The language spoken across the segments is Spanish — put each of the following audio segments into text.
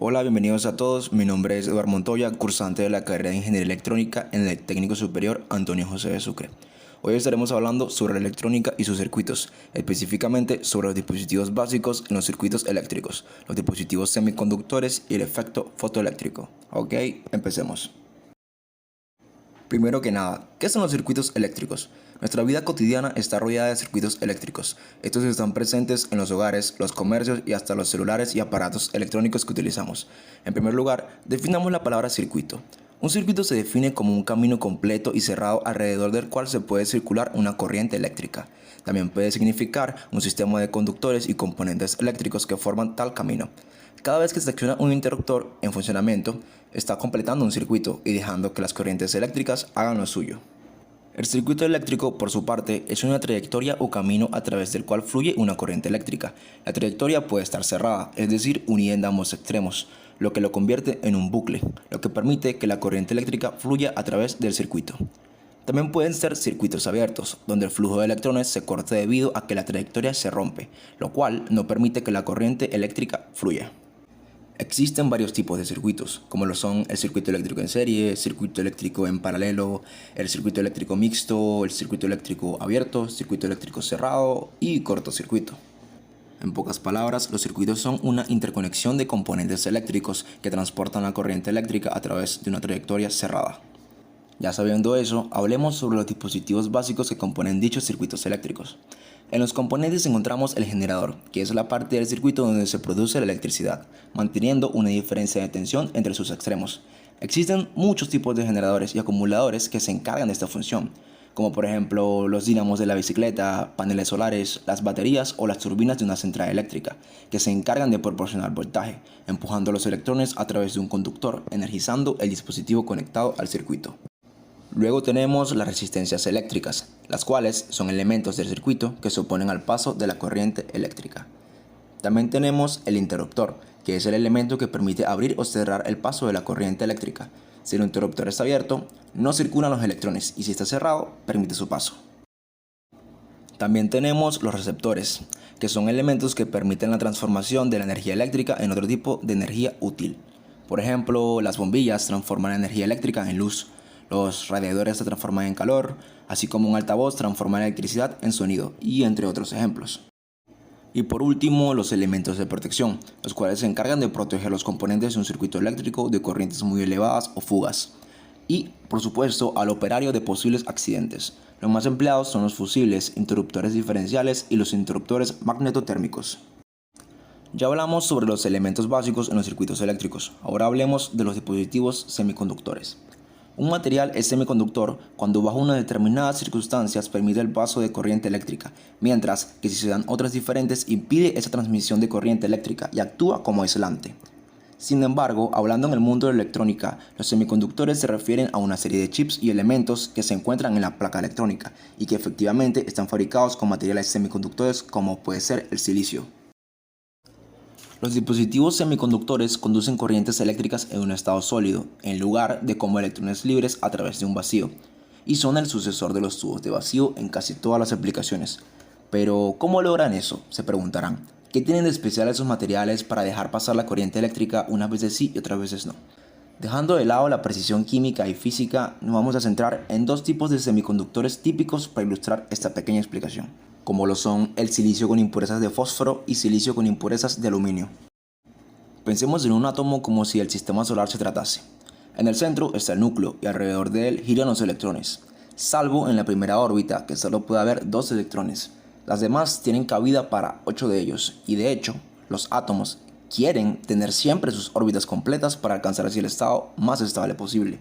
Hola, bienvenidos a todos. Mi nombre es Eduardo Montoya, cursante de la carrera de Ingeniería Electrónica en el Técnico Superior Antonio José de Sucre. Hoy estaremos hablando sobre la electrónica y sus circuitos, específicamente sobre los dispositivos básicos en los circuitos eléctricos, los dispositivos semiconductores y el efecto fotoeléctrico. Ok, empecemos. Primero que nada, ¿qué son los circuitos eléctricos? Nuestra vida cotidiana está rodeada de circuitos eléctricos. Estos están presentes en los hogares, los comercios y hasta los celulares y aparatos electrónicos que utilizamos. En primer lugar, definamos la palabra circuito. Un circuito se define como un camino completo y cerrado alrededor del cual se puede circular una corriente eléctrica. También puede significar un sistema de conductores y componentes eléctricos que forman tal camino. Cada vez que se acciona un interruptor en funcionamiento, está completando un circuito y dejando que las corrientes eléctricas hagan lo suyo. El circuito eléctrico, por su parte, es una trayectoria o camino a través del cual fluye una corriente eléctrica. La trayectoria puede estar cerrada, es decir, unida en ambos extremos, lo que lo convierte en un bucle, lo que permite que la corriente eléctrica fluya a través del circuito. También pueden ser circuitos abiertos, donde el flujo de electrones se corta debido a que la trayectoria se rompe, lo cual no permite que la corriente eléctrica fluya. Existen varios tipos de circuitos, como lo son el circuito eléctrico en serie, el circuito eléctrico en paralelo, el circuito eléctrico mixto, el circuito eléctrico abierto, circuito eléctrico cerrado y cortocircuito. En pocas palabras, los circuitos son una interconexión de componentes eléctricos que transportan la corriente eléctrica a través de una trayectoria cerrada. Ya sabiendo eso, hablemos sobre los dispositivos básicos que componen dichos circuitos eléctricos. En los componentes encontramos el generador, que es la parte del circuito donde se produce la electricidad, manteniendo una diferencia de tensión entre sus extremos. Existen muchos tipos de generadores y acumuladores que se encargan de esta función, como por ejemplo los dínamos de la bicicleta, paneles solares, las baterías o las turbinas de una central eléctrica, que se encargan de proporcionar voltaje, empujando los electrones a través de un conductor, energizando el dispositivo conectado al circuito. Luego tenemos las resistencias eléctricas, las cuales son elementos del circuito que se oponen al paso de la corriente eléctrica. También tenemos el interruptor, que es el elemento que permite abrir o cerrar el paso de la corriente eléctrica. Si el interruptor está abierto, no circulan los electrones y si está cerrado, permite su paso. También tenemos los receptores, que son elementos que permiten la transformación de la energía eléctrica en otro tipo de energía útil. Por ejemplo, las bombillas transforman la energía eléctrica en luz. Los radiadores se transforman en calor, así como un altavoz transforma la electricidad en sonido, y entre otros ejemplos. Y por último, los elementos de protección, los cuales se encargan de proteger los componentes de un circuito eléctrico de corrientes muy elevadas o fugas. Y, por supuesto, al operario de posibles accidentes. Los más empleados son los fusibles, interruptores diferenciales y los interruptores magnetotérmicos. Ya hablamos sobre los elementos básicos en los circuitos eléctricos, ahora hablemos de los dispositivos semiconductores. Un material es semiconductor cuando bajo unas determinadas circunstancias permite el paso de corriente eléctrica, mientras que si se dan otras diferentes impide esa transmisión de corriente eléctrica y actúa como aislante. Sin embargo, hablando en el mundo de la electrónica, los semiconductores se refieren a una serie de chips y elementos que se encuentran en la placa electrónica y que efectivamente están fabricados con materiales semiconductores como puede ser el silicio. Los dispositivos semiconductores conducen corrientes eléctricas en un estado sólido, en lugar de como electrones libres a través de un vacío, y son el sucesor de los tubos de vacío en casi todas las aplicaciones. Pero, ¿cómo logran eso?, se preguntarán. ¿Qué tienen de especial esos materiales para dejar pasar la corriente eléctrica unas veces sí y otras veces no? Dejando de lado la precisión química y física, nos vamos a centrar en dos tipos de semiconductores típicos para ilustrar esta pequeña explicación, como lo son el silicio con impurezas de fósforo y silicio con impurezas de aluminio. Pensemos en un átomo como si el sistema solar se tratase. En el centro está el núcleo y alrededor de él giran los electrones, salvo en la primera órbita que solo puede haber 2 electrones. Las demás tienen cabida para 8 de ellos y de hecho, los átomos quieren tener siempre sus órbitas completas para alcanzar así el estado más estable posible.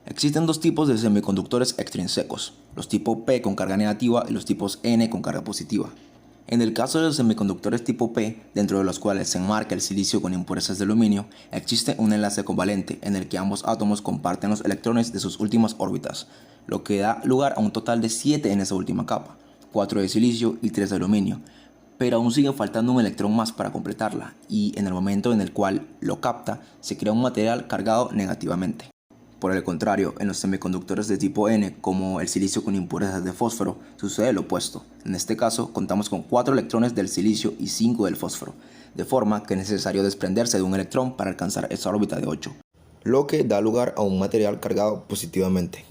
Existen dos tipos de semiconductores extrínsecos, los tipo P con carga negativa y los tipos N con carga positiva. En el caso de los semiconductores tipo P, dentro de los cuales se enmarca el silicio con impurezas de aluminio, existe un enlace covalente en el que ambos átomos comparten los electrones de sus últimas órbitas, lo que da lugar a un total de 7 en esa última capa, 4 de silicio y 3 de aluminio. Pero aún sigue faltando un electrón más para completarla, y en el momento en el cual lo capta, se crea un material cargado negativamente. Por el contrario, en los semiconductores de tipo N, como el silicio con impurezas de fósforo, sucede lo opuesto. En este caso, contamos con 4 electrones del silicio y 5 del fósforo. de forma que es necesario desprenderse de un electrón para alcanzar esa órbita de 8, lo que da lugar a un material cargado positivamente.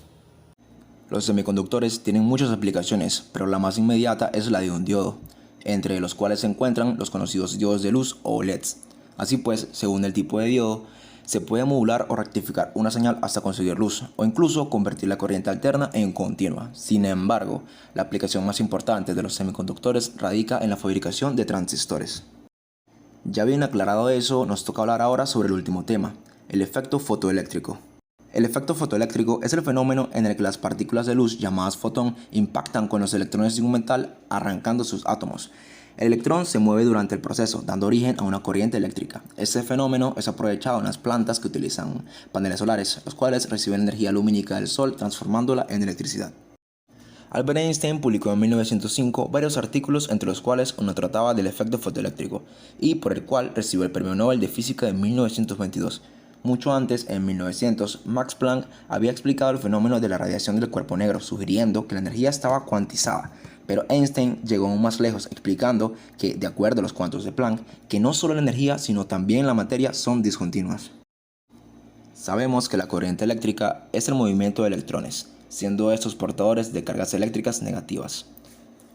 Los semiconductores tienen muchas aplicaciones, pero la más inmediata es la de un diodo, entre los cuales se encuentran los conocidos diodos de luz o LEDs. Así pues, según el tipo de diodo, se puede modular o rectificar una señal hasta conseguir luz, o incluso convertir la corriente alterna en continua. Sin embargo, la aplicación más importante de los semiconductores radica en la fabricación de transistores. Ya bien aclarado eso, nos toca hablar ahora sobre el último tema, el efecto fotoeléctrico. El efecto fotoeléctrico es el fenómeno en el que las partículas de luz llamadas fotón impactan con los electrones de un metal arrancando sus átomos. El electrón se mueve durante el proceso, dando origen a una corriente eléctrica. Este fenómeno es aprovechado en las plantas que utilizan paneles solares, los cuales reciben energía lumínica del sol transformándola en electricidad. Albert Einstein publicó en 1905 varios artículos, entre los cuales uno trataba del efecto fotoeléctrico y por el cual recibió el Premio Nobel de Física de 1922. Mucho antes, en 1900, Max Planck había explicado el fenómeno de la radiación del cuerpo negro, sugiriendo que la energía estaba cuantizada. Pero Einstein llegó aún más lejos, explicando que, de acuerdo a los cuantos de Planck, que no solo la energía, sino también la materia son discontinuas. Sabemos que la corriente eléctrica es el movimiento de electrones, siendo estos portadores de cargas eléctricas negativas.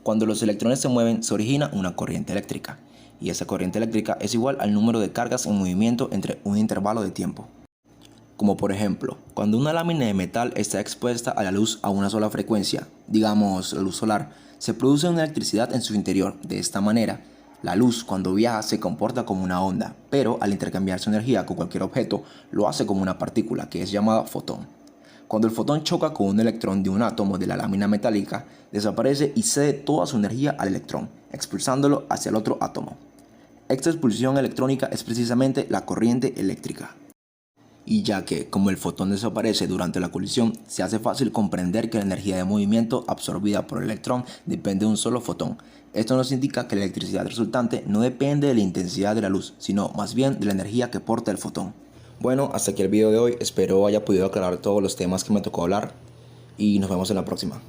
Cuando los electrones se mueven, se origina una corriente eléctrica, y esa corriente eléctrica es igual al número de cargas en movimiento entre un intervalo de tiempo. Como por ejemplo, cuando una lámina de metal está expuesta a la luz a una sola frecuencia, digamos la luz solar, se produce una electricidad en su interior. De esta manera, la luz cuando viaja se comporta como una onda, pero al intercambiar su energía con cualquier objeto, lo hace como una partícula que es llamada fotón. Cuando el fotón choca con un electrón de un átomo de la lámina metálica, desaparece y cede toda su energía al electrón, expulsándolo hacia el otro átomo. Esta expulsión electrónica es precisamente la corriente eléctrica. Y ya que, como el fotón desaparece durante la colisión, se hace fácil comprender que la energía de movimiento absorbida por el electrón depende de un solo fotón. Esto nos indica que la electricidad resultante no depende de la intensidad de la luz, sino más bien de la energía que porta el fotón. Bueno, hasta aquí el video de hoy. Espero haya podido aclarar todos los temas que me tocó hablar y nos vemos en la próxima.